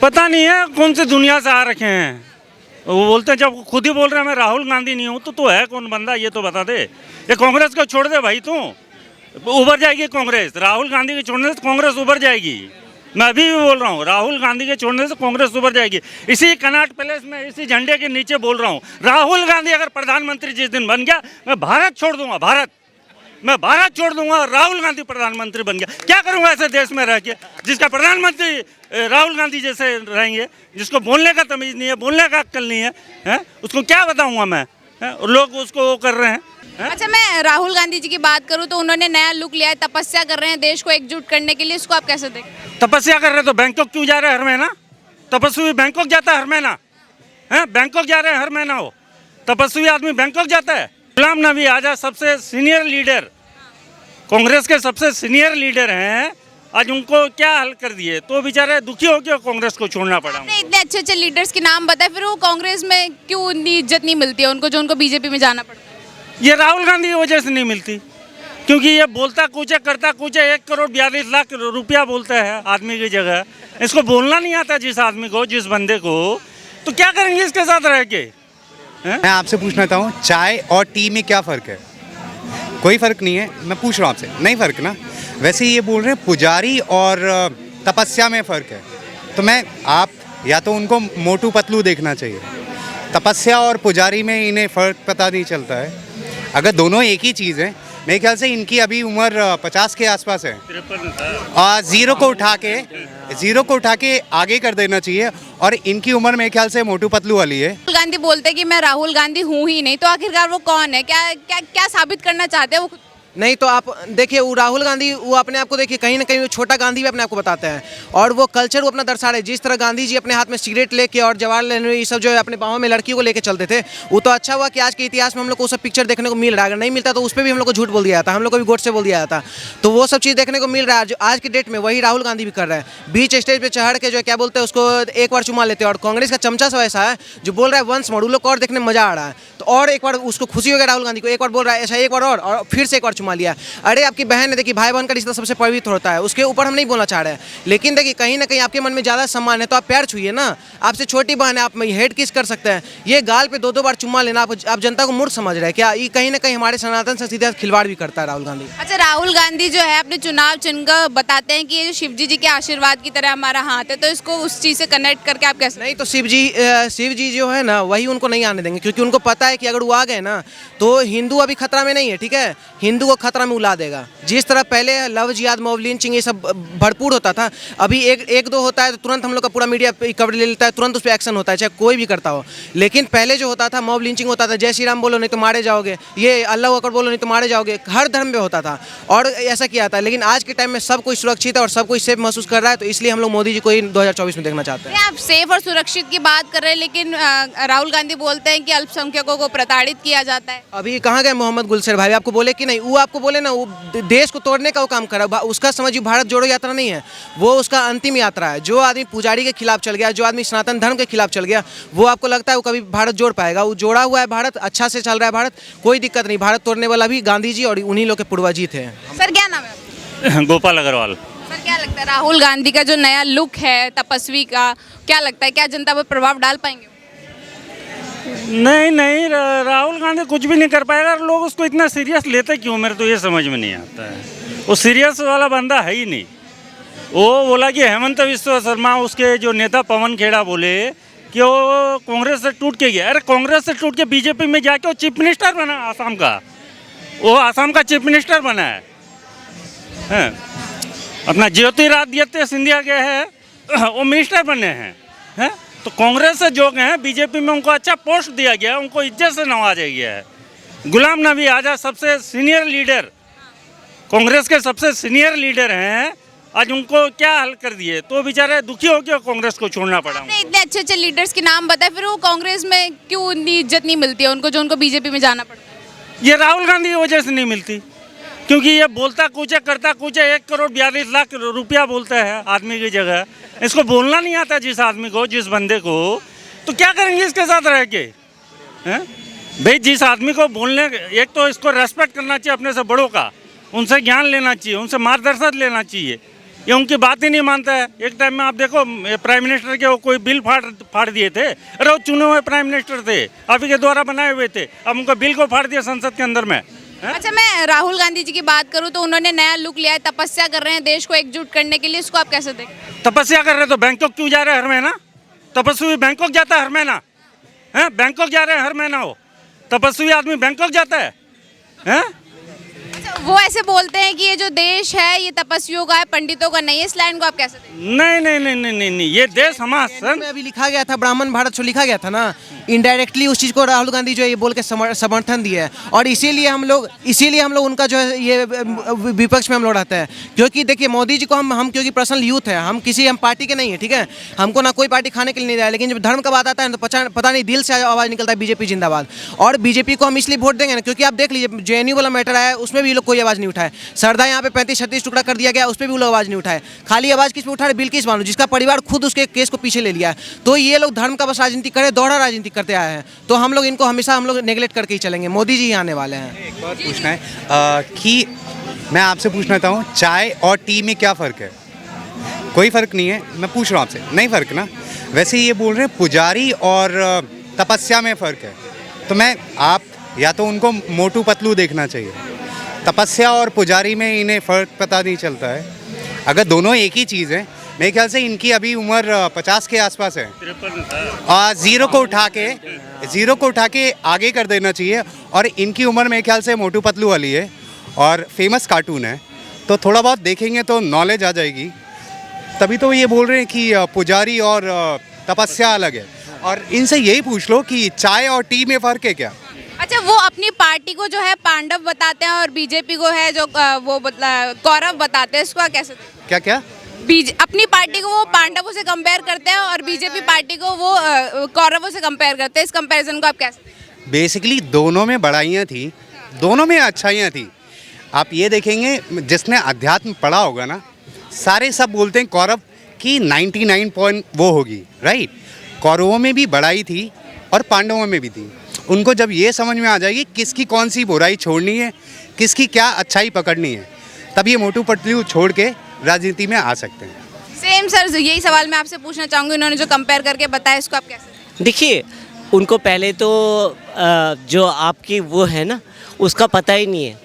पता नहीं है कौन सी दुनिया से आ रखे हैं। वो बोलते हैं, जब खुद ही बोल रहे हैं मैं राहुल गांधी नहीं हूँ, तो है कौन बंदा ये तो बता दे। ये कांग्रेस को छोड़ दे भाई, तू उभर जाएगी कांग्रेस। राहुल गांधी के छोड़ने से कांग्रेस उभर जाएगी। मैं अभी भी बोल रहा हूँ, राहुल गांधी के छोड़ने से कांग्रेस उभर जाएगी। इसी कनॉट पैलेस में, इसी झंडे के नीचे बोल रहा हूँ, राहुल गांधी अगर प्रधानमंत्री जिस दिन बन गया, मैं भारत छोड़ दूंगा। मैं भारत छोड़ दूंगा। राहुल गांधी प्रधानमंत्री बन गया, क्या करूंगा ऐसे देश में रह के, जिसका प्रधानमंत्री राहुल गांधी जैसे रहेंगे, जिसको बोलने का तमीज नहीं है, बोलने का अक्ल नहीं है, उसको क्या बताऊंगा मैं। लोग उसको वो कर रहे हैं। अच्छा, मैं राहुल गांधी जी की बात करूं तो उन्होंने नया लुक लिया है, तपस्या कर रहे हैं देश को एकजुट करने के लिए, इसको आप कैसे देखते हैं? तपस्या कर रहे तो बैंकॉक क्यों जा रहे हैं हर महीना? तपस्वी बैंकॉक जाता है हर महीना, बैंकॉक जा रहे हैं हर महीना। वो तपस्वी आदमी बैंकॉक जाता है। गुलाम नबी आजाद सबसे सीनियर लीडर, कांग्रेस के सबसे सीनियर लीडर हैं, आज उनको क्या हल कर दिए, तो बेचारे दुखी होकर कांग्रेस को छोड़ना पड़ा। आपने इतने अच्छे अच्छे लीडर्स के नाम बताए, फिर वो कांग्रेस में क्यों उतनी इज्जत नहीं मिलती है उनको, जो उनको बीजेपी में जाना पड़ता है? ये राहुल गांधी की वजह से नहीं मिलती, क्योंकि ये बोलता कुछ है, करता कुछ है। 1,42,00,000 रुपया बोलता है आदमी की जगह। इसको बोलना नहीं आता जिस आदमी को, जिस बंदे को, तो क्या करेंगे इसके साथ रह के? मैं आपसे पूछना चाहता हूँ, चाय और टी में क्या फ़र्क है? कोई फ़र्क नहीं है। मैं पूछ रहा हूँ आपसे, नहीं फ़र्क ना। वैसे ये बोल रहे हैं पुजारी और तपस्या में फ़र्क है, तो मैं आप या तो उनको मोटू पतलू देखना चाहिए। तपस्या और पुजारी में इन्हें फ़र्क पता नहीं चलता है। अगर दोनों एक ही चीज़ है, मेरे ख्याल से इनकी अभी उम्र 50 के आसपास है। और ज़ीरो को उठा के आगे कर देना चाहिए। और इनकी उम्र मेरे ख्याल से मोटू पतलू वाली है। राहुल गांधी बोलते हैं कि मैं राहुल गांधी हूँ ही नहीं, तो आखिरकार वो कौन है? क्या क्या क्या साबित करना चाहते हैं वो? नहीं तो आप देखिए, वो राहुल गांधी वो अपने आप को देखिए, कहीं ना कहीं वो छोटा गांधी भी अपने आप को बताते हैं, और वो कल्चर वो अपना दर्शा रहे। जिस तरह गांधी जी अपने हाथ में सिगरेट लेके और जवाहरलाल नेहरू ये सब जो है अपने बाहों में लड़कियों को लेके चलते थे, वो तो अच्छा हुआ कि आज के इतिहास में हम लोग को वो सब पिक्चर देखने को मिल रहा है। अगर नहीं मिलता तो उस पर भी हम लोग को झूठ बोल दिया जाता, हम लोग को भी गोट से बोल दिया जाता। तो वो सब चीज़ देखने को मिल रहा है जो आज की डेट में, वही राहुल गांधी भी कर रहे हैं। बीच स्टेज पर चढ़ के जो है क्या बोलते हैं, उसको एक बार चुमा लेते हैं। और कांग्रेस का चमचा सब ऐसा है जो बोल रहा है वंस मोर, उन लोग को और देखने में मजा आ रहा है। तो और एक बार उसको खुशी हो गया राहुल गांधी को, एक बार बोल रहा है ऐसा, एक बार और फिर से एक बार चुमा लिया। अरे आपकी बहन है, देखिए भाई बहन का रिश्ता सबसे पवित्र होता है, उसके ऊपर हम नहीं बोलना चाह रहे हैं, लेकिन देखिए कहीं ना कहीं आपके मन में ज़्यादा सम्मान है तो आप प्यार छूइए ना। आपसे छोटी बहन है, आप हेड किस कर सकते हैं। ये गाल पे 2-2 बार चुम्मा लेना, आप जनता को मूर्ख समझ रहे हैं क्या? ये कहीं ना कहीं हमारे सनातन संस्कृति से खिलवाड़ भी करता है राहुल गांधी। अच्छा, राहुल गांधी जो है अपने चुनाव चिन्ह का बताते हैं कि ये जो शिव जी के आशीर्वाद की तरह हमारा हाथ है, तो इसको उस चीज़ से कनेक्ट करके आप कैसे? नहीं तो शिव जी जो है ना, वही उनको नहीं आने देंगे, क्योंकि उनको पता है कि अगर वो आ गए ना तो हिंदू अभी खतरा में नहीं है, ठीक है। हिंदू को खतरा में उला देगा। जिस तरह पहले लव जिहाद, मॉब लिंचिंग ये सब भरपूर होता था, अभी एक दो होता है तो तुरंत हम लोग का पूरा मीडिया कवर ले लेता है, तुरंत उस पर एक्शन होता है, चाहे कोई भी करता हो। लेकिन पहले जो होता था, मॉब लिंचिंग होता था, जय श्री राम बोलो नहीं तो मारे जाओगे, ये अल्लाह अकबर बोलो नहीं तो मारे जाओगे, हर धर्म में होता था और ऐसा किया था। लेकिन आज के टाइम में सब कोई सुरक्षित है और सब कोई सेफ महसूस कर रहा है, तो इसलिए हम लोग मोदी जी को ही 2024 में देखना चाहते हैं। आप सेफ और सुरक्षित की बात कर रहे हैं, लेकिन राहुल गांधी बोलते हैं कि अल्पसंख्यकों को प्रताड़ित किया जाता है। अभी कहाँ गए मोहम्मद गुलशर भाई? आपको बोले कि नहीं? वो आपको बोले ना, वो देश को तोड़ने का वो काम कर रहा है। उसका समझिए भारत जोड़ो यात्रा नहीं है, वो उसका अंतिम यात्रा है। जो आदमी पुजारी के खिलाफ चल गया, जो आदमी सनातन धर्म के खिलाफ चल गया, वो आपको लगता है वो कभी भारत जोड़ पाएगा? वो जोड़ा हुआ है भारत, अच्छा से चल रहा है भारत, कोई दिक्कत नहीं। भारत तोड़ने वाला भी गांधी जी और उन्हीं लोग के पूर्वज थे। सर क्या नाम है? गोपाल अग्रवाल। सर क्या लगता है राहुल गांधी का जो नया लुक है तपस्वी का, क्या लगता है क्या जनता पर प्रभाव डाल पाएंगे? नहीं, राहुल गांधी कुछ भी नहीं कर पाएगा। लोग उसको इतना सीरियस लेते क्यों, मेरे तो ये समझ में नहीं आता है। वो सीरियस वाला बंदा है ही नहीं। वो बोला कि हेमंत बिस्वा शर्मा, उसके जो नेता पवन खेड़ा बोले कि वो कांग्रेस से टूट के गया। अरे कांग्रेस से टूट के बीजेपी में जाके वो चीफ मिनिस्टर बना आसाम का। वो आसाम का चीफ मिनिस्टर बना है। अपना ज्योतिरादित्य सिंधिया के है, वो मिनिस्टर बने हैं। तो कांग्रेस से जो गए हैं बीजेपी में, उनको अच्छा पोस्ट दिया गया है, उनको इज्जत से नवाजा गया है। गुलाम नबी आजाद सबसे सीनियर लीडर, कांग्रेस के सबसे सीनियर लीडर हैं, आज उनको क्या हल कर दिए, तो बेचारे दुखी होकर कांग्रेस को छोड़ना पड़ा। आपने इतने अच्छे अच्छे लीडर्स के नाम बताए, फिर वो कांग्रेस में क्यों उतनी इज्जत नहीं मिलती है उनको, जो उनको बीजेपी में जाना पड़ता है? ये राहुल गांधी की वजह से नहीं मिलती, क्योंकि ये बोलता कुछ है, करता कुछ है। 1,42,00,000 रुपया बोलता है आदमी की जगह। इसको बोलना नहीं आता जिस आदमी को, जिस बंदे को, तो क्या करेंगे इसके साथ रह के? भाई जिस आदमी को बोलने, एक तो इसको रेस्पेक्ट करना चाहिए अपने से बड़ों का, उनसे ज्ञान लेना चाहिए, उनसे मार्गदर्शन लेना चाहिए। ये उनकी बात ही नहीं मानता है। एक टाइम में आप देखो प्राइम मिनिस्टर के वो कोई बिल फाड़ दिए थे। अरे वो चुने हुए प्राइम मिनिस्टर थे, आप ही के द्वारा बनाए हुए थे, अब उनको बिल को फाड़ दिया संसद के अंदर में। अच्छा, मैं राहुल गांधी जी की बात करूं तो उन्होंने नया लुक लिया है, तपस्या कर रहे हैं देश को एकजुट करने के लिए, इसको आप कैसे देखते तपस्या कर रहे तो बैंकॉक क्यों जा रहे हैं हर महीना? तपस्वी बैंकॉक जाता है हर महीना, है? बैंकॉक जा रहे हैं हर महीना, वो तपस्वी आदमी बैंकॉक जाता है, हैं? अच्छा, वो ऐसे बोलते हैं कि ये जो देश है ये तपस्वियों का है, पंडितों का नहीं है, इस लाइन को आप कैसे देखते हैं? नहीं नहीं नहीं नहीं नहीं, नहीं। ये देश हमारा में अभी लिखा गया था ब्राह्मण भारत जो लिखा गया था ना, इनडायरेक्टली उस चीज़ को राहुल गांधी जो है ये बोल के समर्थन दिया है। और इसीलिए हम लोग उनका जो है ये विपक्ष में हम लोग रहते हैं। क्योंकि देखिए मोदी जी को हम क्योंकि पर्सनल यूथ है, हम पार्टी के नहीं है, ठीक है, हमको ना कोई पार्टी खाने के लिए नहीं रहा है, लेकिन जब धर्म का बात आता है तो पता नहीं दिल से आवाज़ निकलता है बीजेपी जिंदाबाद। और बीजेपी को हम इसलिए वोट देंगे ना क्योंकि आप देख लीजिए जेएनयू वाला मैटर आया, उसमें भी ये लोग कोई आवाज़ नहीं उठाए। सरदा यहाँ पे 35-36 टुकड़ा कर दिया गया, उस पर भी वो लोग आवाज़ नहीं उठाए। खाली आवाज़ किस पे उठा रहे? बिल्किस बानो, जिसका परिवार खुद उसके केस को पीछे ले लिया है। तो ये लोग धर्म का बस राजनीति करे, दोहरा राजनीति करते आए हैं। तो हम लोग इनको हमेशा नेगलेक्ट करके ही चलेंगे। मोदी जी ही आने वाले हैं। एक बात पूछना है कि मैं आपसे पूछना चाहता हूँ चाय और टी में क्या फ़र्क है? कोई फ़र्क नहीं है, मैं पूछ रहा हूँ आपसे, नहीं फ़र्क ना? वैसे ये बोल रहे हैं पुजारी और तपस्या में फ़र्क है, तो आप या तो उनको मोटू पतलू देखना चाहिए। तपस्या और पुजारी में इन्हें फ़र्क पता नहीं चलता है। अगर दोनों एक ही चीज़ है, मेरे ख्याल से इनकी अभी उम्र 50 के आसपास है। ज़ीरो को उठा के आगे कर देना चाहिए। और इनकी उम्र मेरे ख्याल से मोटू पतलू वाली है और फेमस कार्टून है, तो थोड़ा बहुत देखेंगे तो नॉलेज आ जाएगी। तभी तो ये बोल रहे हैं कि पुजारी और तपस्या अलग है। और इनसे यही पूछ लो कि चाय और टी में फ़र्क है क्या? अच्छा, वो अपनी पार्टी को जो है पांडव बताते हैं और बीजेपी को है जो कौरव बताते हैं, इसको आप कैसे देखते हैं? क्या? अपनी पार्टी को वो पांडवों से कंपेयर करते हैं और बीजेपी पार्टी को वो कौरवों से कंपेयर करते हैं, इस कंपैरिजन को आप कैसे देखते हैं? बेसिकली दोनों में बड़ाइयाँ थी, दोनों में अच्छाइयाँ थी। आप ये देखेंगे जिसने अध्यात्म पढ़ा होगा ना, सारे सब बोलते हैं कौरव की 99 पॉइंट वो होगी, राइट? कौरवों में भी बड़ाई थी और पांडवों में भी थी। उनको जब ये समझ में आ जाएगी किसकी कौन सी बुराई छोड़नी है, किसकी क्या अच्छाई पकड़नी है, तब ये मोटू पतलू छोड़ के राजनीति में आ सकते हैं। सेम सर, यही सवाल मैं आपसे पूछना चाहूँगी, उन्होंने जो कंपेयर करके बताया इसको आप कैसे? देखिए, उनको पहले तो जो आपकी वो है ना उसका पता ही नहीं है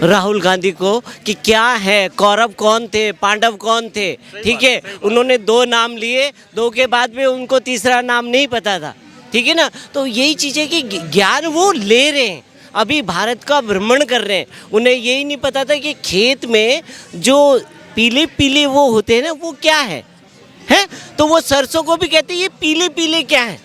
राहुल गांधी को कि क्या है, कौरव कौन थे, पांडव कौन थे, ठीक है। उन्होंने 2 नाम लिए, 2 के बाद में उनको तीसरा नाम नहीं पता था, ठीक है ना। तो यही चीज़ है कि ज्ञान वो ले रहे हैं, अभी भारत का भ्रमण कर रहे हैं। उन्हें यही नहीं पता था कि खेत में जो पीले पीले वो होते हैं ना वो क्या है तो वो सरसों को भी कहते हैं ये पीले पीले क्या है।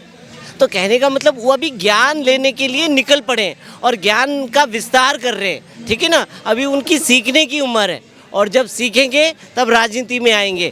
तो कहने का मतलब वो अभी ज्ञान लेने के लिए निकल पड़े हैं और ज्ञान का विस्तार कर रहे हैं, ठीक है ना। अभी उनकी सीखने की उम्र है और जब सीखेंगे तब राजनीति में आएंगे।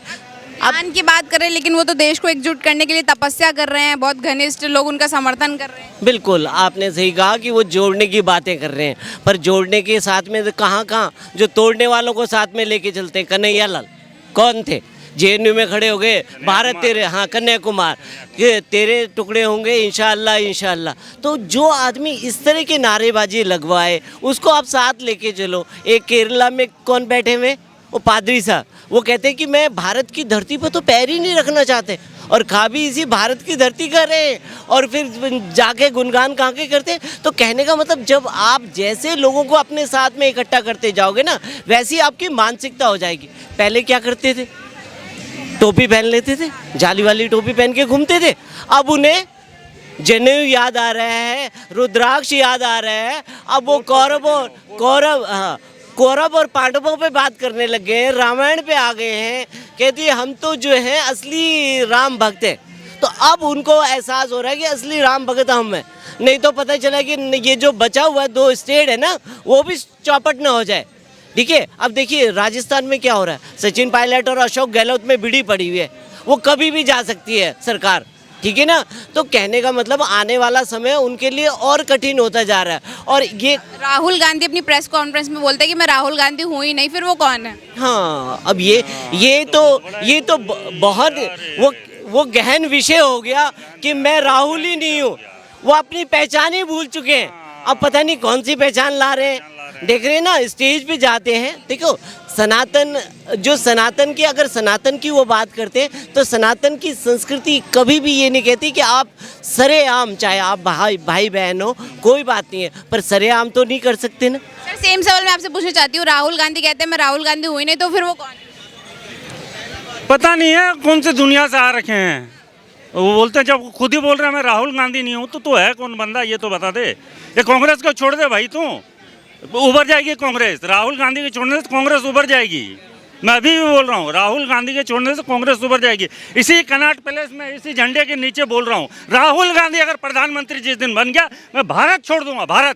ज्ञान की बात करें, लेकिन वो तो देश को एकजुट करने के लिए तपस्या कर रहे हैं, बहुत घनिष्ठ लोग उनका समर्थन कर रहे हैं। बिल्कुल, आपने सही कहा कि वो जोड़ने की बातें कर रहे हैं, पर जोड़ने के साथ में कहाँ जो तोड़ने वालों को साथ में लेके चलते हैं। कन्हैया लाल कौन थे? जेएनयू में खड़े हो गए, भारत तेरे, हाँ कन्या कुमार, ये तेरे टुकड़े होंगे इंशाअल्लाह इंशाअल्लाह। तो जो आदमी इस तरह के नारेबाजी लगवाए उसको आप साथ लेके चलो। एक केरला में कौन बैठे हुए, वो पादरी साहब, वो कहते हैं कि मैं भारत की धरती पर तो पैर ही नहीं रखना चाहते, और खा भी इसी भारत की धरती कर रहे हैं और फिर जाके गुणगान कहाँ के करते हैं। तो कहने का मतलब जब आप जैसे लोगों को अपने साथ में इकट्ठा करते जाओगे ना, वैसी आपकी मानसिकता हो जाएगी। पहले क्या करते थे, टोपी पहन लेते थे, जाली वाली टोपी पहन के घूमते थे। अब उन्हें जनेऊ याद आ रहा है, रुद्राक्ष याद आ रहा है। अब वो कौरव और पांडवों पे बात करने लग गए हैं, रामायण पे आ गए हैं, कहती है हम तो जो है असली राम भक्त हैं। तो अब उनको एहसास हो रहा है कि असली राम भक्त हम हैं, नहीं तो पता चला कि ये जो बचा हुआ 2 स्टेट है ना वो भी चौपट ना हो जाए, ठीक है। अब देखिए राजस्थान में क्या हो रहा है, सचिन पायलट और अशोक गहलोत में बिड़ी पड़ी हुई है, वो कभी भी जा सकती है सरकार, ठीक है ना। तो कहने का मतलब आने वाला समय उनके लिए और कठिन होता जा रहा है। और ये राहुल गांधी अपनी प्रेस कॉन्फ्रेंस में बोलते हैं कि मैं राहुल गांधी हूँ ही नहीं, फिर वो कौन है? हाँ, अब ये तो बहुत वो गहन विषय हो गया कि मैं राहुल ही नहीं हूँ। वो अपनी पहचान ही भूल चुके हैं, अब पता नहीं कौन सी पहचान ला रहे हैं। देख रहे हैं ना, स्टेज पे जाते हैं, देखो सनातन की, अगर सनातन की वो बात करते हैं तो सनातन की संस्कृति कभी भी ये नहीं कहती कि आप सरेआम, चाहे आप भाई बहन हो, कोई बात नहीं है, पर सरेआम तो नहीं कर सकते ना। सर सेम सवाल मैं आपसे पूछना चाहती हूँ, राहुल गांधी कहते हैं मैं राहुल गांधी हुई नहीं, तो फिर वो कौन है? पता नहीं है कौन सी दुनिया से आ रखे हैं। वो बोलते हैं, जब खुद ही बोल रहे हैं मैं राहुल गांधी नहीं हूँ, तो है कौन बंदा ये तो बता दे। ये कांग्रेस को छोड़ दे भाई, तू उभर जाएगी कांग्रेस। राहुल गांधी के छोड़ने से कांग्रेस उभर जाएगी। मैं अभी भी बोल रहा हूँ, राहुल गांधी के छोड़ने से कांग्रेस उभर जाएगी। इसी कनॉट पैलेस में इसी झंडे के नीचे बोल रहा हूँ, राहुल गांधी अगर प्रधानमंत्री जिस दिन बन गया, मैं भारत छोड़ दूंगा,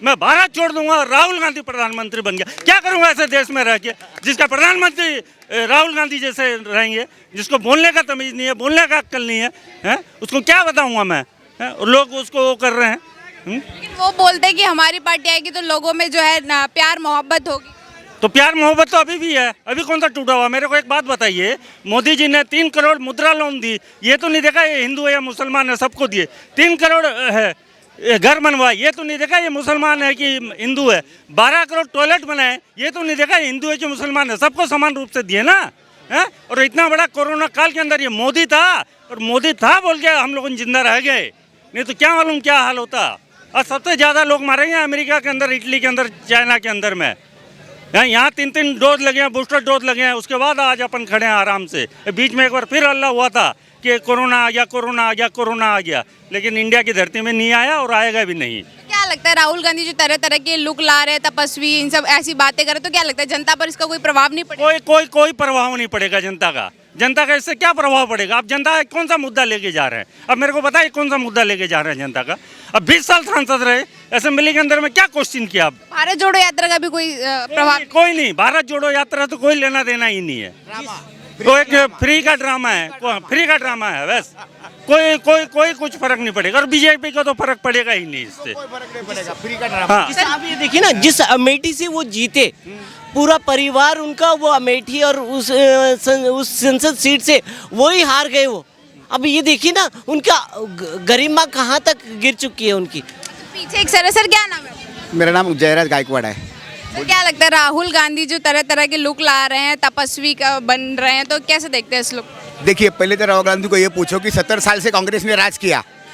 मैं भारत छोड़ दूंगा। राहुल गांधी प्रधानमंत्री बन गया, क्या करूंगा ऐसे देश में रह के जिसका प्रधानमंत्री राहुल गांधी जैसे रहेंगे, जिसको बोलने का तमीज़ नहीं है, बोलने का अक्ल नहीं है, उसको क्या बताऊंगा मैं? लोग उसको वो कर रहे हैं। लेकिन वो बोलते हैं कि हमारी पार्टी आएगी तो लोगों में जो है ना प्यार मोहब्बत होगी। तो प्यार मोहब्बत तो अभी भी है, अभी कौन सा टूटा हुआ? मेरे को एक बात बताइए, मोदी जी ने 3 करोड़ मुद्रा लोन दी, ये तो नहीं देखा ये हिंदू है या मुसलमान है, सबको दिए। 3 करोड़ है घर बनवाए, ये तो नहीं देखा ये मुसलमान है कि हिंदू है। 12 करोड़ टॉयलेट बनाए, ये तो नहीं देखा ये हिंदू है कि मुसलमान है, सबको समान रूप से दिए ना, है? और इतना बड़ा कोरोना काल के अंदर ये मोदी था, और मोदी था बोल के हम लोग जिंदा रह गए, नहीं तो क्या मालूम क्या हाल होता। और सबसे ज़्यादा लोग मारे गए अमेरिका के अंदर, इटली के अंदर, चाइना के अंदर में। यहाँ 3 डोज लगे हैं, बूस्टर डोज लगे हैं, उसके बाद आज अपन खड़े हैं आराम से। बीच में एक बार फिर हल्ला हुआ था कि कोरोना आ गया, लेकिन इंडिया की धरती में नहीं आया और आएगा भी नहीं। क्या लगता है राहुल गांधी जो तरह तरह के लुक ला रहे हैं, तपस्वी, इन सब ऐसी बातें करे, तो क्या लगता है जनता पर इसका कोई प्रभाव नहीं पड़ेगा? कोई प्रभाव नहीं पड़ेगा जनता का इससे क्या प्रभाव पड़ेगा? अब जनता कौन सा मुद्दा लेके जा रहे हैं? अब मेरे को पता है कौन सा मुद्दा लेके जा रहे हैं जनता का। अब 20 साल सांसद रहे, असेंबली के अंदर में क्या क्वेश्चन किया? अब भारत जोड़ो यात्रा का भी कोई प्रभाव? कोई नहीं, भारत जोड़ो यात्रा तो कोई लेना देना ही नहीं है, तो एक फ्री का ड्रामा है बस। कोई कुछ फर्क नहीं पड़ेगा, और बीजेपी को तो फर्क पड़ेगा ही नहीं इससे। हाँ। आप ये देखिए ना, जिस अमेठी से वो जीते, पूरा परिवार उनका वो अमेठी और उस संसद सीट से वही हार गए वो। अब ये देखिए ना, उनका गरिमा कहाँ तक गिर चुकी है उनकी। पीछे एक सर क्या नाम है? मेरा नाम जयराज गायकवाड़ है। तो क्या लगता है राहुल गांधी जो तरह तरह के लुक ला रहे हैं, तपस्वी का बन रहे हैं, तो कैसे देखते हैं इस लुक? देखिए, पहले तो राहुल गांधी को ये पूछो कि 70 साल से कांग्रेस ने राज किया,